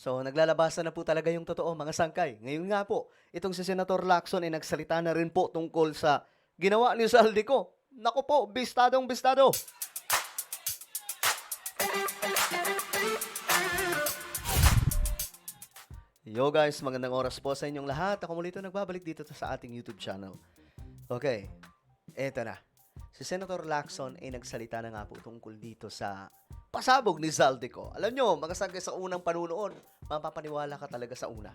So, naglalabasan na po talaga yung totoo, mga sangkay. Ngayon nga po, itong si Senator Lacson ay nagsalita na rin po tungkol sa ginawa ni Zaldico. Naku po, bistadong bistado. Yo guys, magandang oras po sa inyong lahat. Ako muli ito nagbabalik dito sa ating YouTube channel. Okay, eto na. Si Senator Lacson ay nagsalita na nga po tungkol dito sa pasabog ni Zaldico. Alam nyo, mga sangkay sa unang panunood, mapapaniwala ka talaga sa una.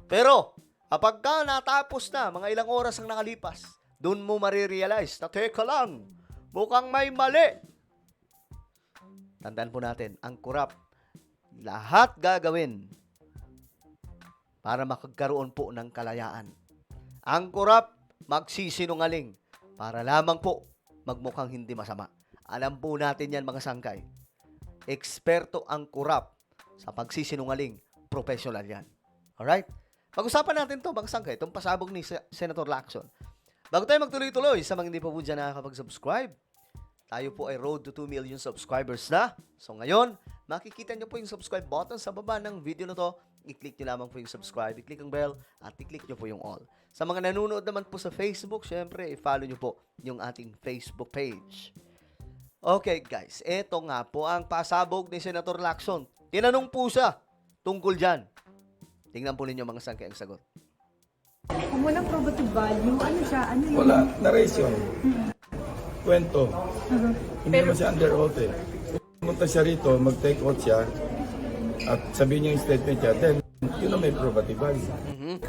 Pero, kapag ka natapos na, mga ilang oras ang nakalipas, doon mo marirealize na, teka lang, mukhang may mali. Tandaan po natin, ang kurap, lahat gagawin para makagkaroon po ng kalayaan. Ang kurap, magsisinungaling para lamang po magmukhang hindi masama. Alam po natin yan, mga sangkay. Eksperto ang kurap sa pagsisinungaling. Professional yan. Alright? Pag-usapan natin to, mga sangkay, itong pasabog ni Senator Lacson. Bago tayo magtuloy-tuloy, sa mga hindi pa po dyan nakakapag-subscribe, tayo po ay road to 2 million subscribers na. So ngayon, makikita nyo po yung subscribe button sa baba ng video na to. I-click nyo lamang po yung subscribe, i-click ang bell, at i-click nyo po yung all. Sa mga nanonood naman po sa Facebook, syempre, i-follow nyo po yung ating Facebook page. Okay guys, eto nga po ang pasabog ni Senator Lacson. Tinanong po siya tungkol dyan. Tingnan po ninyo mga sangkay ang sagot. Kung walang probative value, ano siya? Ano yun? Wala, narration. Kwento. Hindi naman siya under oath eh. Pumunta siya rito, mag-take oath siya, at sabihin niya yung statement niya, then, yun ang may probative value.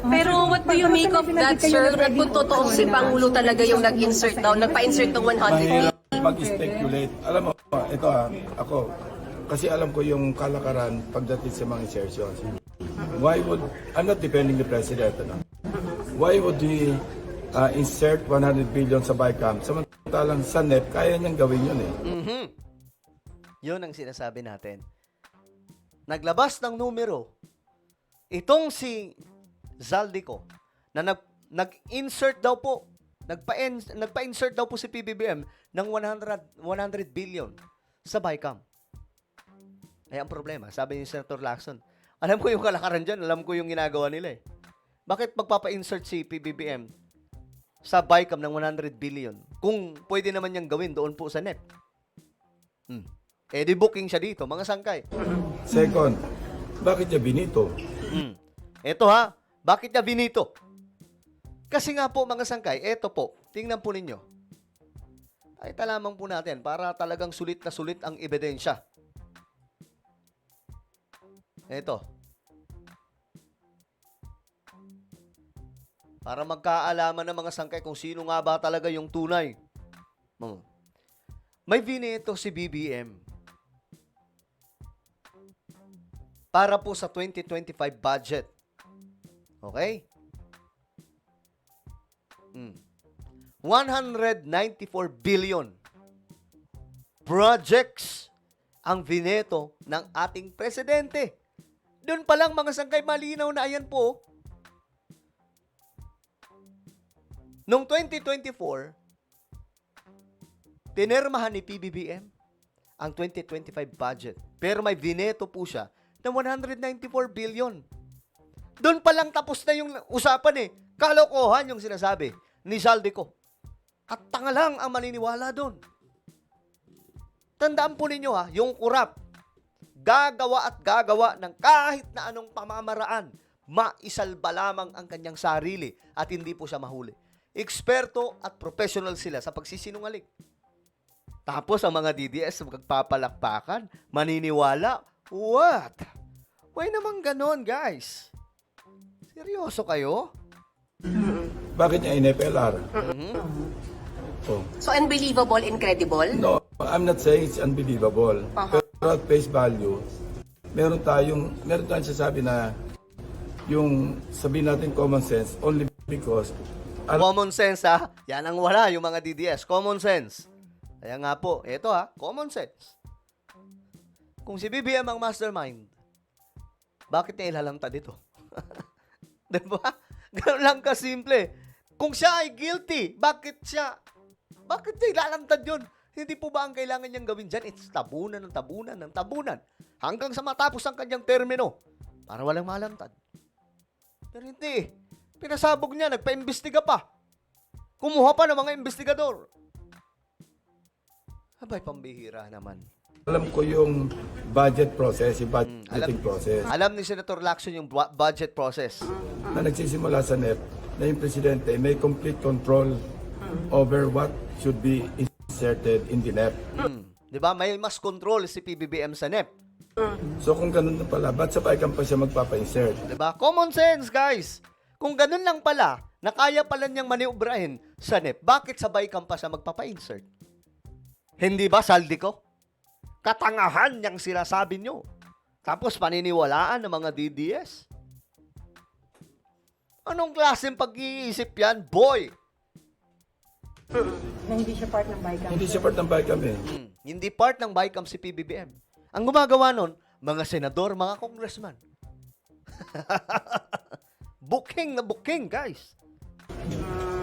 Pero what do you make of that, sir? At kung totoong si Pangulo talaga yung nag-insert daw, nagpa-insert ng 100 Mahirap mag-speculate. Alam mo, ito ako, kasi alam ko yung kalakaran pagdating sa mga insertions. Why would, I'm not defending the president, ano? Why would he insert 100 billion sa BICAM? Samantalang sa NEP, kaya niyang gawin yun eh. Yun ang sinasabi natin. Naglabas ng numero, itong si Zaldico, na nag-insert daw po, nagpa-insert daw po si PBBM ng 100 billion sa BICAM. Ay, ang problema, sabi ni Senator Lacson, alam ko yung kalakaran dyan, alam ko yung ginagawa nila eh. Bakit magpapa-insert si PBBM sa BICAM ng 100 billion kung pwede naman niyang gawin doon po sa NEP? Eh, di booking siya dito, mga sangkay. Second, bakit niya binito? Eto ha, bakit niya binito? Kasi nga po, mga sangkay, eto po, tingnan po ninyo. Ay lamang po natin para talagang sulit na sulit ang ebidensya. Eto. Para magkaalaman ng mga sangkay kung sino nga ba talaga yung tunay. May binito si BBM para po sa 2025 budget. Okay? 194 billion projects ang bineto ng ating presidente. Doon pa lang, mga sangkay, malinaw na ayan po. Noong 2024, pinirmahan ni PBBM ang 2025 budget. Pero may bineto po siya ng 194 billion. Doon pa lang tapos na yung usapan eh. Kalokohan yung sinasabi ni Zaldico. At tanga lang ang maniniwala doon. Tandaan po ninyo ha, yung kurap, gagawa at gagawa ng kahit na anong pamamaraan, maisalba lamang ang kanyang sarili at hindi po siya mahuli. Eksperto at professional sila sa pagsisinungaling. Tapos ang mga DDS magpapalakpakan, maniniwala. What? Why naman ganon, guys? Seryoso kayo? Bakit niya in-FLR? Oh. So unbelievable, incredible? No, I'm not saying it's unbelievable. Pero at face value, meron tayong sasabi na yung sabihin natin common sense only because Common sense ha. Yan ang wala yung mga DDS. Common sense. Kaya nga po, eto ha, common sense. Kung si BBM ang mastermind, bakit niya ilalanta dito? Diba? Ganun lang kasimple. Kung siya ay guilty, bakit niya ilalantad yun? Hindi po ba ang kailangan niyang gawin dyan? It's tabunan ng tabunan ng tabunan hanggang sa matapos ang kanyang termino. para walang malantad. Pero hindi. Pinasabog niya, nagpa-imbestiga pa. Kumuha pa ng mga investigador. Abay, pambihira naman. Alam ko yung budget process, yung budgeting process. Alam ni Senator Lacson yung budget process. Na nagsisimula sa NEP na yung presidente may complete control over what should be inserted in the NEP. Di ba? May mas control si PBBM sa NEP. So kung ganun na pala, ba't sa BICAM pa siya magpapa-insert? Di ba? Common sense, guys. Kung ganun lang pala, na kaya pala niyang maniobrahin sa NEP, bakit sa BICAM pa siya magpapa-insert? Hindi ba, Saldi ko? Katangahan niyang sinasabi niyo. Tapos paniniwalaan ng mga DDS. Anong klaseng pag-iisip yan, boy? Na hindi siya part ng BICAM. Hindi siya part ng BICAM eh. Hindi part ng BICAM si PBBM. Ang gumagawa nun, mga senador, mga congressman. Booking na booking, guys.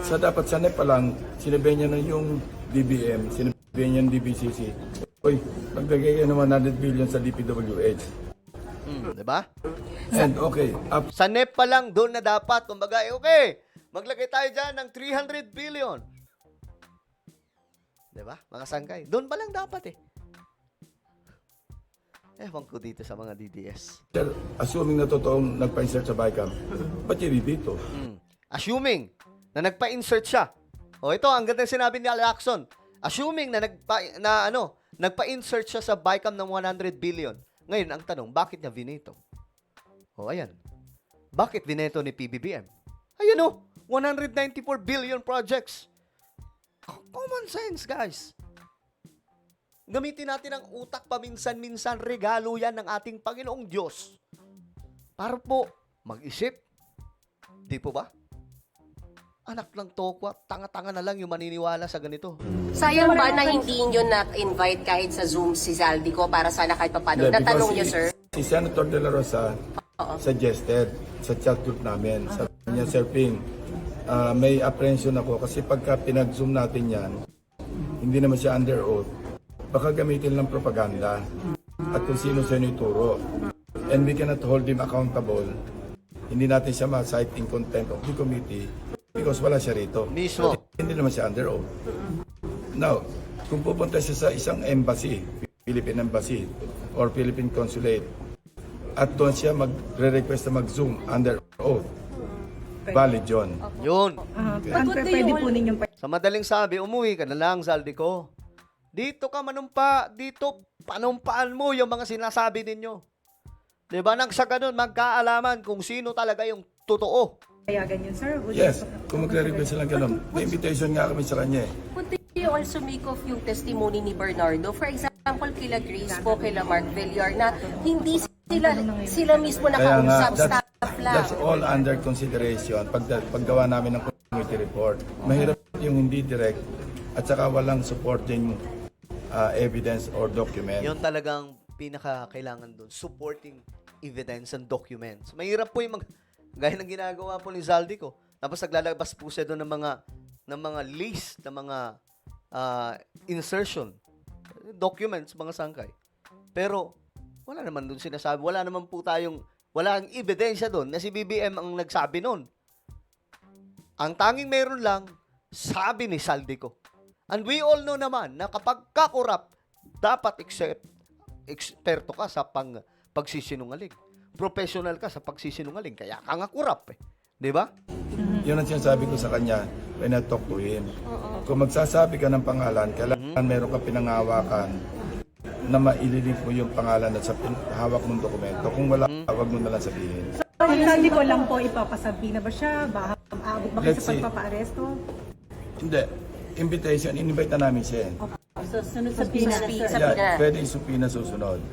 Sa dapat sa NEP pa lang, sinabi niya na yung DBM, sinabi niya yung DBCC. Uy, maglagay ka ng 100 billion sa DPWH. Di ba? And okay, up Sa NEP pa lang, doon na dapat. Kumbaga, okay, maglagay tayo dyan ng 300 billion. Di ba? Mga sangkay. Doon pa lang dapat eh. Ewan ko dito sa mga DDS. Sir, assuming na totoong nagpa-insert sa BICAM, ba't yung dito? Assuming na nagpa-insert siya. O ito, ang ganda sinabi ni Lacson. Assuming na nagpa-insert siya sa BICAM ng 100 billion. Ngayon, ang tanong, bakit niya vineto? O ayan. Bakit vineto ni PBBM? Ayan o, 194 billion projects. Common sense, guys. Gamitin natin ang utak paminsan-minsan. Regalo yan ng ating Panginoong Diyos. Para po mag-isip. Di po ba? Anak ng tokwa, tanga-tanga na lang yung maniniwala sa ganito. Sayang ba na hindi nyo na-invite kahit sa Zoom si Zaldico para sana kahit papano? Yeah, Natanong because nyo, sir? Si Senator De La Rosa suggested sa chat group namin, sabi niya, Sir Ping, may apprehension ako kasi pagka pinag-zoom natin yan, hindi naman siya under oath, baka gamitin lang propaganda at kung sino-sino ituro. And we cannot hold him accountable. Hindi natin siya ma-cite in contempt of the committee because wala siya rito. Mismo. Hindi naman siya under oath. Now, kung pupunta siya sa isang embassy, Philippine Embassy or Philippine Consulate, at doon siya magre-request na mag-zoom under oath, valid yun. Yun. Pwede po ninyong Sa madaling sabi, umuwi ka na lang, Zaldi ko. Dito ka manumpa. Dito, panumpaan mo yung mga sinasabi ninyo. Diba? Nang sa ganun, magkaalaman kung sino talaga yung totoo. payagan yun, sir? Would Yes, you- kung magre-request lang ganun. May invitation nga kami sa kanya eh. Would you also make of yung testimony ni Bernardo? For example, kila Grace po, kila Mark Villar, na hindi sila mismo Kaya nga, nakausap, staff lang. that's all under consideration paggawa namin ng committee report. Mahirap yung hindi direct at saka walang supporting evidence or document. Yun talagang pinaka-kailangan doon. Supporting evidence and documents. Mahirap po yung gaya ng ginagawa po ni Zaldi ko. Tapos naglalabas po siya doon ng mga list, ng mga insertion. Documents, mga sangkay. Pero, wala naman doon sinasabi. Wala naman po walang ebidensya doon na si BBM ang nagsabi noon. Ang tanging meron lang, sabi ni Zaldi ko. And we all know naman na kapag kakurap, dapat eksperto ka sa pagsisinungaling. Professional ka sa pagsisinungaling. Kaya ka nga kurap eh. Di ba? Yun ang sinasabi ko sa kanya when I talk to him. Kung magsasabi ka ng pangalan, kailangan meron ka pinangawakan na maililink mo yung pangalan at sa hawak mong dokumento. Kung wala, wag mo na lang sabihin. Hindi ko lang po ipapasabi na ba siya? Aabot ba kayo Let's sa see. pagpapa-aresto? Hindi. Invitation, invite na namin siya. So, sunod sa Subpoena. Yeah, pwede isupina susunod.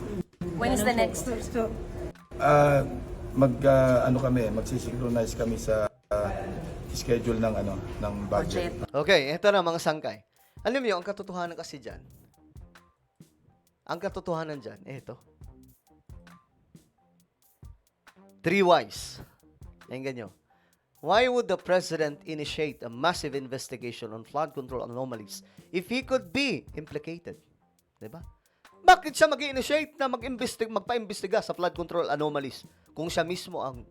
When is the next? So, Magsisynchronize kami sa schedule ng budget. Okay, eto na mga sangkay. Alam niyo, ang katotohanan kasi dyan, eto. 3 whys. Tingnan nyo. Why would the president initiate a massive investigation on flood control anomalies if he could be implicated? Diba? Bakit siya mag-initiate na magpa-imbestiga sa flood control anomalies kung siya mismo ang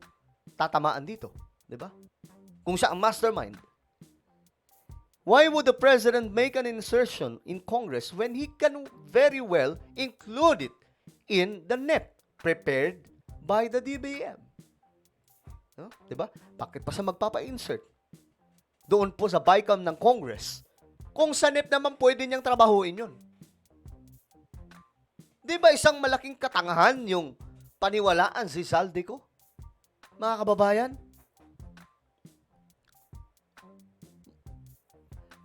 tatamaan dito? Di ba? Kung siya ang mastermind. Why would the president make an insertion in Congress when he can very well include it in the NEP prepared by the DBM? No? Di ba? Bakit pa siya magpapa-insert doon po sa BICAM ng Congress kung sa NEP naman pwede niyang trabahuin yun? Di ba isang malaking katangahan yung paniwalaan si Zaldico? Mga kababayan?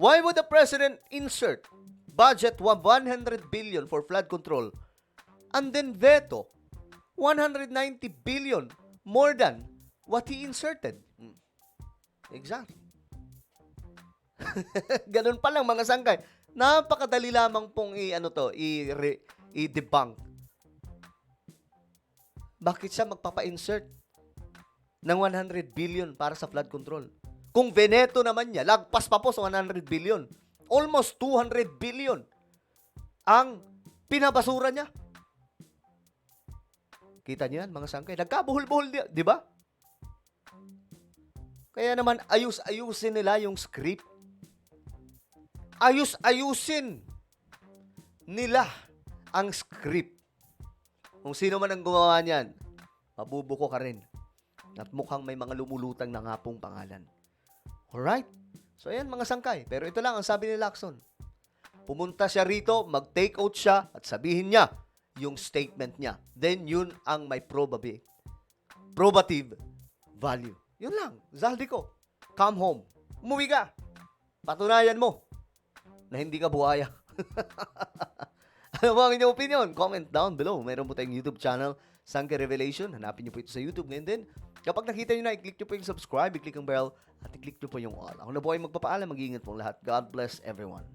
Why would the president insert budget 100 billion for flood control and then veto 190 billion more than what he inserted? Exactly. Ganun pa lang mga sangkay. Napakadali lamang pong i-debunk. Bakit siya magpapa-insert ng 100 billion para sa flood control? Kung veneto naman niya, lagpas pa po sa 100 billion. Almost 200 billion ang pinabasura niya. Kita niyo yan, mga sangkay. Nagkabuhol-buhol, di ba? Kaya naman, ayus-ayusin nila yung script. Ayus-ayusin nila ang script. Kung sino man ang gumawa niyan, mabubuko ka rin. At mukhang may mga lumulutang na nga pong pangalan. Alright? So, ayan mga sangkay. Pero ito lang ang sabi ni Lacson. Pumunta siya rito, mag-take out siya, at sabihin niya yung statement niya. Then, yun ang may probative value. Yun lang. Zaldico, come home. Umuwi ka. Patunayan mo na hindi ka buhaya. Ano ba ang inyong opinion? Comment down below. Meron po tayong YouTube channel, Sangke Revelation. Hanapin niyo po ito sa YouTube. Ngayon din, kapag nakita niyo na, i-click niyo po yung subscribe, i-click ang bell, at i-click niyo po yung all. Ako na po ay magpapaalam. Mag-iingat pong lahat. God bless everyone.